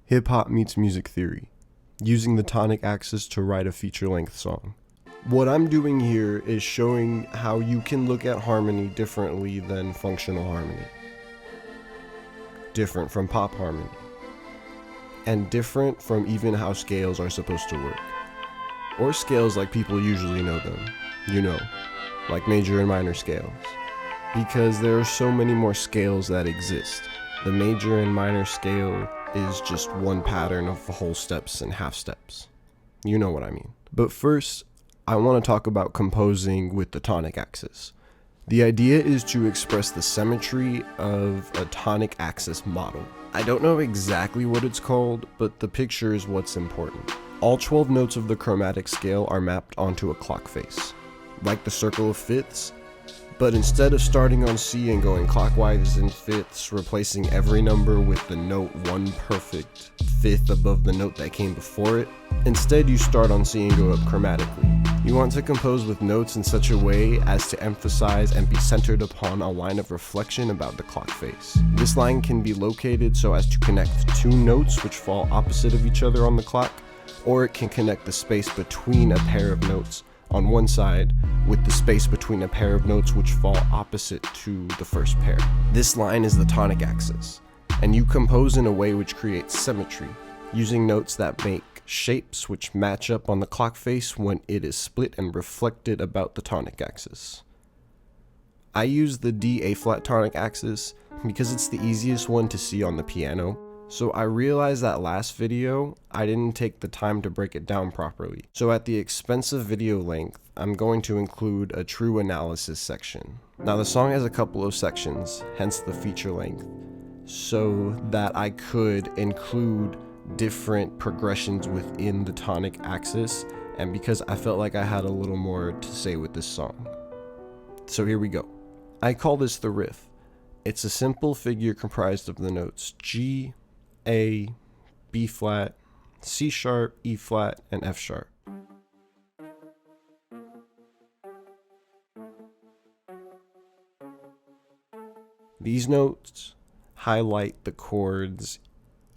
Hip-hop meets music theory, using the tonic axis to write a feature-length song. What I'm doing here is showing how you can look at harmony differently than functional harmony, different from pop harmony, and different from even how scales are supposed to work, or scales like people usually know them, like major and minor scales, because there are so many more scales that exist. The major and minor scale is just one pattern of whole steps and half steps. You know what I mean. But first, I want to talk about composing with the tonic axis. The idea is to express the symmetry of a tonic axis model. I don't know exactly what it's called, but the picture is what's important. All 12 notes of the chromatic scale are mapped onto a clock face, like the circle of fifths, but instead of starting on C and going clockwise in fifths, replacing every number with the note one perfect fifth above the note that came before it, instead you start on C and go up chromatically. You want to compose with notes in such a way as to emphasize and be centered upon a line of reflection about the clock face. This line can be located so as to connect two notes which fall opposite of each other on the clock, or it can connect the space between a pair of notes on one side with the space between a pair of notes which fall opposite to the first pair. This line is the tonic axis, and you compose in a way which creates symmetry, using notes that make shapes which match up on the clock face when it is split and reflected about the tonic axis. I use the D A flat tonic axis because it's the easiest one to see on the piano. So I realized that last video, I didn't take the time to break it down properly. So at the expense of video length, I'm going to include a true analysis section. Now the song has a couple of sections, hence the feature length, so that I could include different progressions within the tonic axis, and because I felt like I had a little more to say with this song. So here we go. I call this the riff. It's a simple figure comprised of the notes G, A, B flat, C sharp, E flat, and F sharp. These notes highlight the chords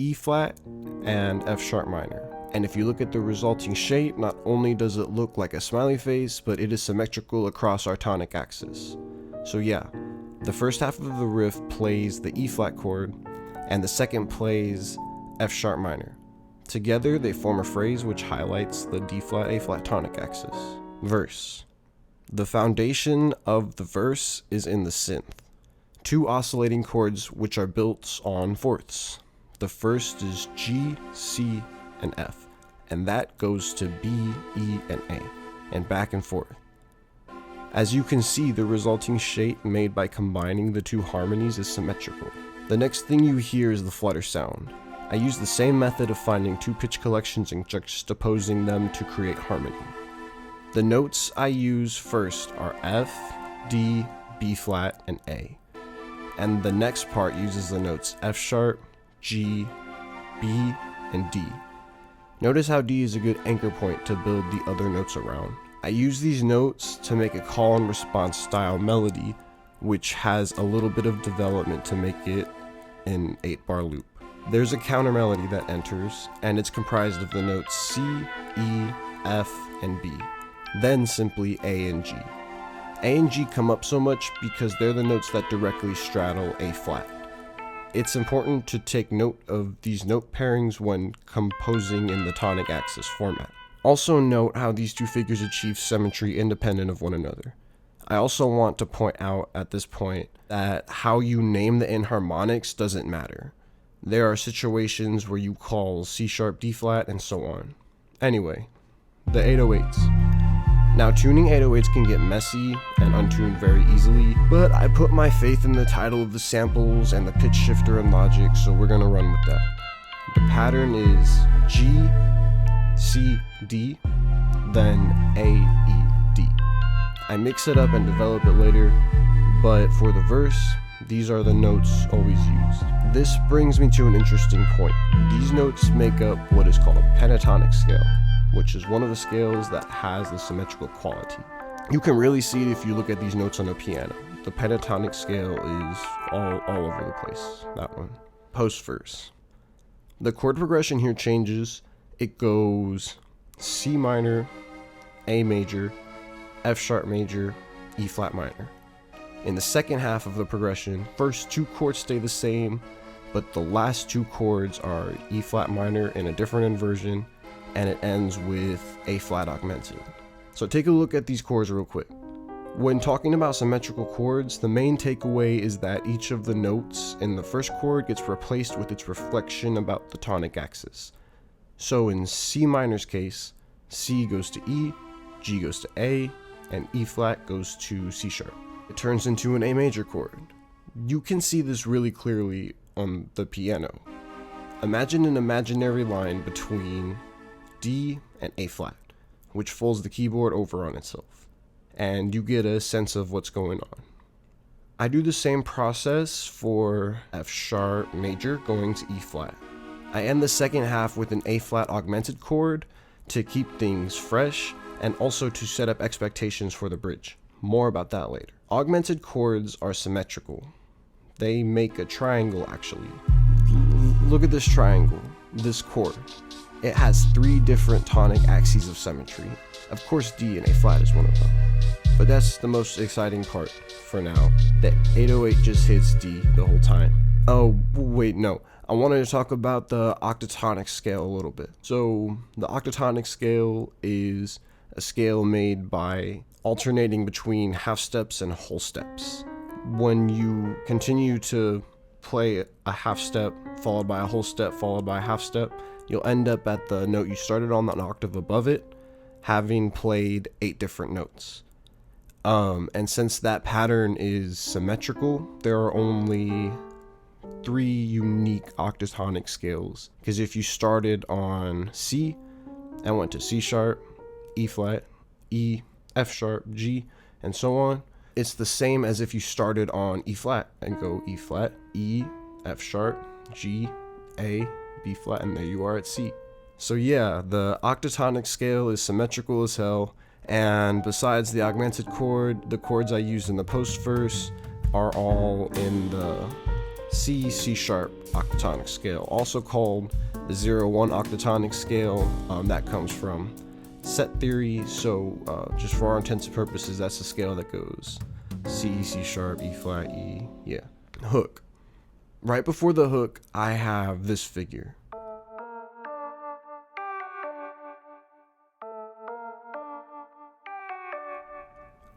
E flat and F sharp minor. And if you look at the resulting shape, not only does it look like a smiley face, but it is symmetrical across our tonic axis. So yeah, the first half of the riff plays the E flat chord, and the second plays F sharp minor. Together they form a phrase which highlights the D flat A flat tonic axis. Verse. The foundation of the verse is in the synth. Two oscillating chords which are built on fourths. The first is G, C, and F, and that goes to B, E, and A, and back and forth. As you can see, the resulting shape made by combining the two harmonies is symmetrical. The next thing you hear is the flutter sound. I use the same method of finding two pitch collections and juxtaposing them to create harmony. The notes I use first are F, D, B flat, and A. And the next part uses the notes F sharp, G, B, and D. Notice how D is a good anchor point to build the other notes around. I use these notes to make a call and response style melody, which has a little bit of development to make it an 8-bar loop. There's a counter melody that enters, and it's comprised of the notes C, E, F, and B, then simply A and G. A and G come up so much because they're the notes that directly straddle A flat. It's important to take note of these note pairings when composing in the tonic axis format. Also note how these two figures achieve symmetry independent of one another. I also want to point out at this point that how you name the enharmonics doesn't matter. There are situations where you call C sharp D flat and so on. Anyway, the 808s. Now tuning 808s can get messy and untuned very easily, but I put my faith in the title of the samples and the pitch shifter and logic, so we're gonna run with that. The pattern is G, C, D, then A, E, D. I mix it up and develop it later, but for the verse, these are the notes always used. This brings me to an interesting point. These notes make up what is called a pentatonic scale, which is one of the scales that has the symmetrical quality. You can really see it if you look at these notes on a piano. The pentatonic scale is all over the place, that one. Post verse. The chord progression here changes. It goes C minor, A major, F sharp major, E flat minor. In the second half of the progression, first two chords stay the same, but the last two chords are E flat minor in a different inversion, and it ends with A flat augmented. So take a look at these chords real quick. When talking about symmetrical chords, the main takeaway is that each of the notes in the first chord gets replaced with its reflection about the tonic axis. So in C minor's case, C goes to E, G goes to A, and E flat goes to C sharp. It turns into an A major chord. You can see this really clearly on the piano. Imagine an imaginary line between D and A flat, which folds the keyboard over on itself, and you get a sense of what's going on. I do the same process for F sharp major going to E flat. I end the second half with an A flat augmented chord to keep things fresh and also to set up expectations for the bridge. More about that later. Augmented chords are symmetrical. They make a triangle actually. Look at this triangle, this chord. It has 3 different tonic axes of symmetry. Of course D and A flat is one of them. But that's the most exciting part for now. The 808 just hits D the whole time. Oh, wait, no. I wanted to talk about the octatonic scale a little bit. So the octatonic scale is a scale made by alternating between half steps and whole steps. When you continue to play a half step followed by a whole step followed by a half step, you'll end up at the note you started on, an octave above it, having played 8 different notes. And since that pattern is symmetrical, there are only 3 unique octatonic scales. Because if you started on C and went to C sharp, E flat, E, F sharp, G, and so on, it's the same as if you started on E flat and go E flat, E, F sharp, G, A, B flat, and there you are at C. So yeah, the octatonic scale is symmetrical as hell, and besides the augmented chord, the chords I used in the post verse are all in the C, C sharp octatonic scale, also called the 0-1 octatonic scale. That comes from set theory, so just for our intents and purposes, that's the scale that goes C, C sharp, E flat, E, yeah. Hook. Right before the hook, I have this figure.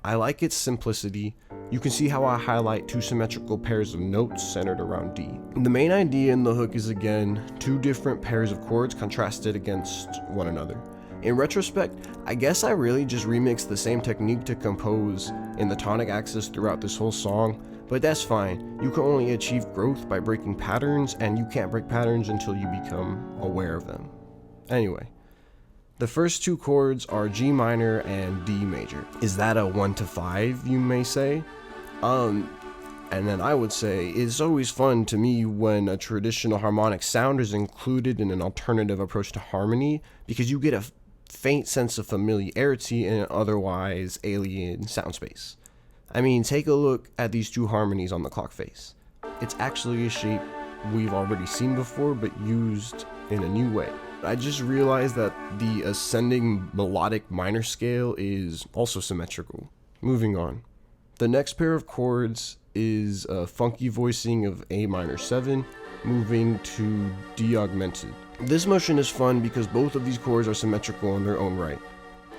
I like its simplicity. You can see how I highlight 2 symmetrical pairs of notes centered around D. The main idea in the hook is again 2 different pairs of chords contrasted against one another. In retrospect, I guess I really just remixed the same technique to compose in the tonic axis throughout this whole song, but that's fine. You can only achieve growth by breaking patterns, and you can't break patterns until you become aware of them. Anyway, the first 2 chords are G minor and D major. Is that a 1 to 5, you may say? And then I would say, it's always fun to me when a traditional harmonic sound is included in an alternative approach to harmony, because you get a faint sense of familiarity in an otherwise alien sound space. I mean, take a look at these 2 harmonies on the clock face. It's actually a shape we've already seen before, but used in a new way. I just realized that the ascending melodic minor scale is also symmetrical. Moving on. The next pair of chords is a funky voicing of A minor 7, moving to D augmented. This motion is fun because both of these chords are symmetrical in their own right.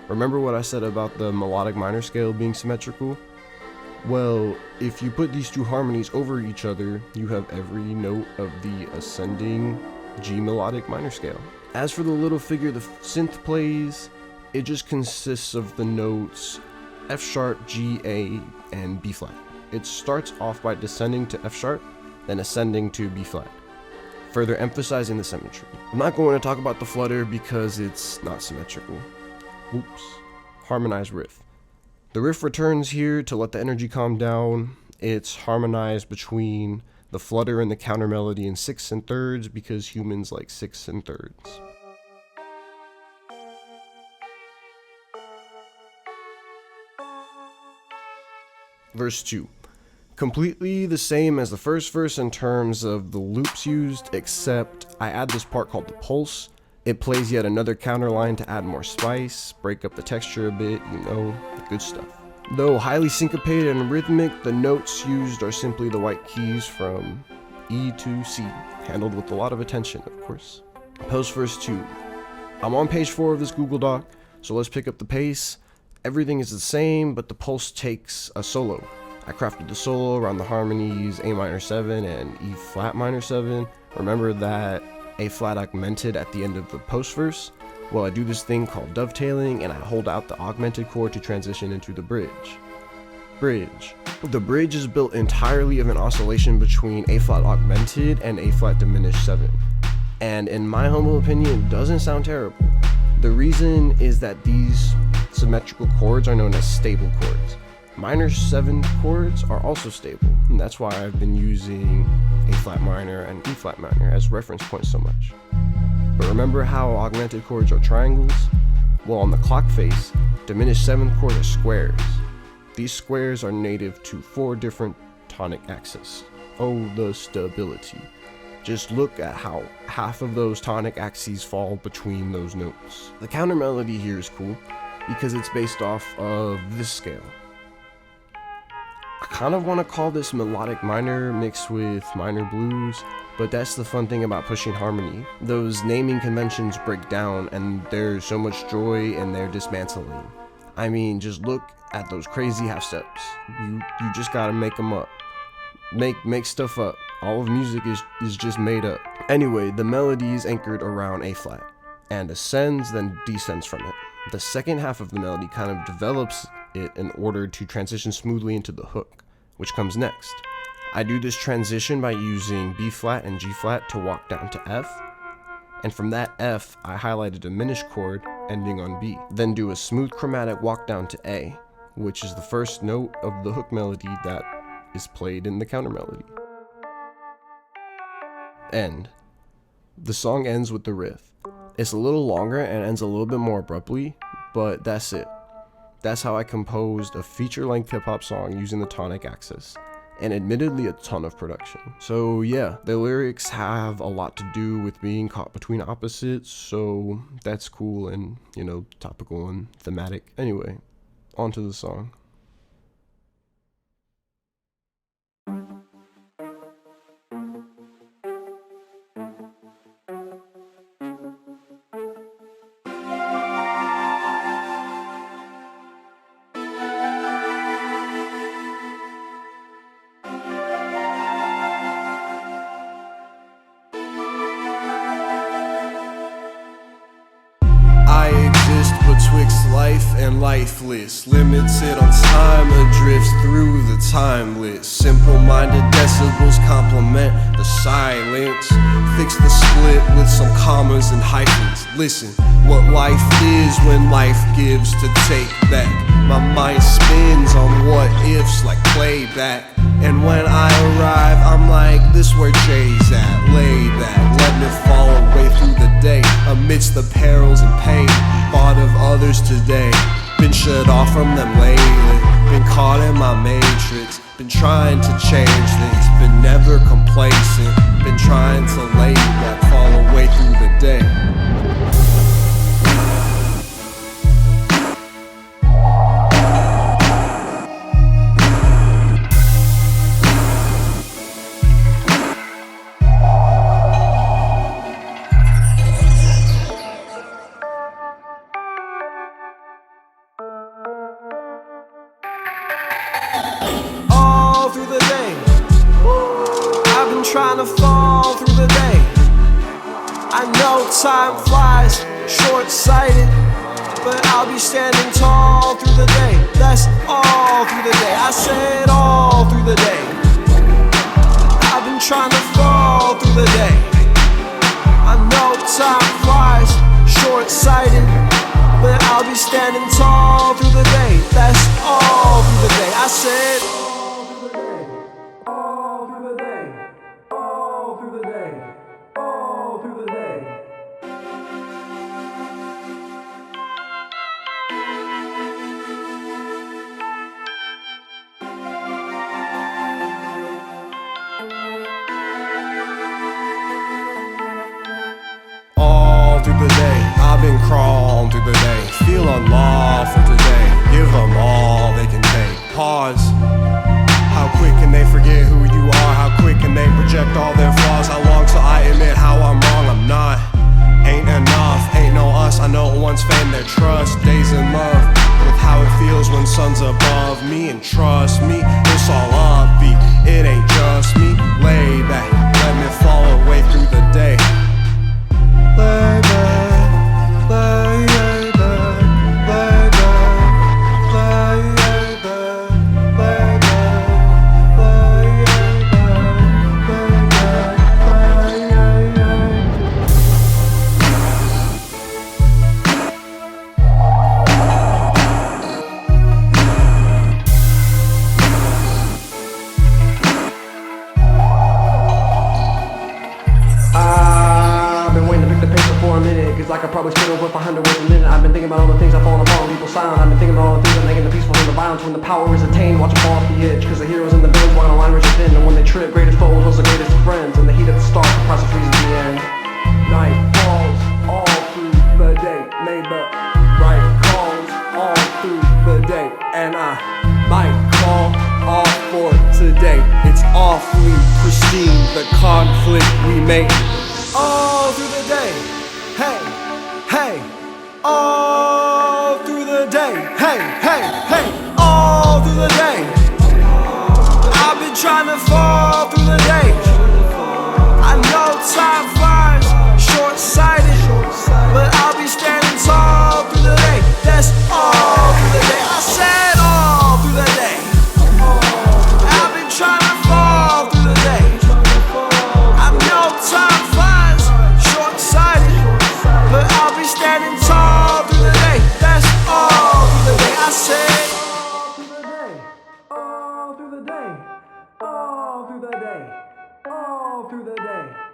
Remember what I said about the melodic minor scale being symmetrical? Well, if you put these 2 harmonies over each other, you have every note of the ascending G melodic minor scale. As for the little figure the synth plays, it just consists of the notes F sharp, G, A, and B flat. It starts off by descending to F sharp, then ascending to B flat, further emphasizing the symmetry. I'm not going to talk about the flutter because it's not symmetrical. Oops. Harmonized riff. The riff returns here to let the energy calm down. It's harmonized between the flutter and the counter melody in 6 and thirds because humans like 6 and thirds. Verse 2. Completely the same as the first verse in terms of the loops used, except I add this part called the pulse. It plays yet another counter line to add more spice, break up the texture a bit, you know, the good stuff. Though highly syncopated and rhythmic, the notes used are simply the white keys from E to C, handled with a lot of attention, of course. Post verse 2. I'm on page 4 of this Google Doc, so let's pick up the pace. Everything is the same, but the pulse takes a solo. I crafted the solo around the harmonies A minor 7 and E flat minor 7. Remember that A flat augmented at the end of the post verse? Well, I do this thing called dovetailing, and I hold out the augmented chord to transition into the bridge. Bridge. The bridge is built entirely of an oscillation between A flat augmented and A flat diminished 7. And in my humble opinion, it doesn't sound terrible. The reason is that these symmetrical chords are known as stable chords. Minor 7 chords are also stable, and that's why I've been using A flat minor and E flat minor as reference points so much. But remember how augmented chords are triangles? Well, on the clock face, diminished 7th chord are squares. These squares are native to 4 different tonic axes. Oh, the stability. Just look at how half of those tonic axes fall between those notes. The counter melody here is cool because it's based off of this scale. I kind of want to call this melodic minor mixed with minor blues, but that's the fun thing about pushing harmony. Those naming conventions break down and there's so much joy in their dismantling. I mean, just look at those crazy half steps. You just gotta make them up. Make stuff up. All of music is just made up. Anyway, the melody is anchored around A flat and ascends then descends from it. The second half of the melody kind of develops it in order to transition smoothly into the hook, which comes next. I do this transition by using B flat and G flat to walk down to F, and from that F, I highlight a diminished chord ending on B, then do a smooth chromatic walk down to A, which is the first note of the hook melody that is played in the counter melody. End. The song ends with the riff. It's a little longer and ends a little bit more abruptly, but that's it. That's how I composed a feature-length hip-hop song using the Tonic Axis, and admittedly a ton of production. So yeah, the lyrics have a lot to do with being caught between opposites, so that's cool and, you know, topical and thematic. Anyway, on to the song. Betwixt life and lifeless, limited on time, adrift through the timeless. Simple-minded decibels complement the silence. Fix the split with some commas and hyphens. Listen, what life is when life gives to take back. My mind spins on what ifs like playback. And when I arrive, I'm like, this where Jay's at. Lay back, letting it fall away through the day, amidst the perils and pain. Thought of others today, been shut off from them lately. Been caught in my matrix, been trying to change things, been never complacent. Been trying to lay back, fall away through the day. Trying to fall through the day. I know time flies, short-sighted, but I'll be standing tall through the day. That's all through the day. I said all through the day. I've been trying to fall through the day. I know time flies, short-sighted, but I'll be standing tall through the day. That's all through the day. I said through the day. I've been crawling through the day. Feel unlawful today. Give them all they can take. Pause. How quick can they forget who you are? How quick can they project all their flaws? How long till I admit how I'm wrong? I'm not. Ain't enough, ain't no us. I know once fame their trust. Days in love with how it feels when sun's above me. And trust me, it's all upbeat. It ain't just me. Lay back, let me fall away through the day. Lay back, lay back, lay back, lay back, lay back. Cause I could probably spit over 500 words a minute. I've been thinking about all the things I've fallen apart when people silent. I've been thinking about all the things that make the peaceful from the violence. When the power is attained, watch them fall off the edge. Cause the heroes and the villains walk on a line razor thin. And when they trip, greatest foes was the greatest of friends. And the heat of the stars, the price of freezing the end. Night falls all through the day. Made the right calls all through the day. And I might call off for today. It's awfully pristine, the conflict we make all through the day. Hey, hey, all through the day. Hey, hey, hey, all through the day. I've been trying to fall through the day. I know time flies, short-sighted, but I'll be standing tall through the day. That's all through the day. I said all through the day. I've been trying to fall through the day. I know time flies, short-sighted, but I'll be standing tall through the day. That's all through the day. I said all through the day, all through the day, all through the day, all through the day.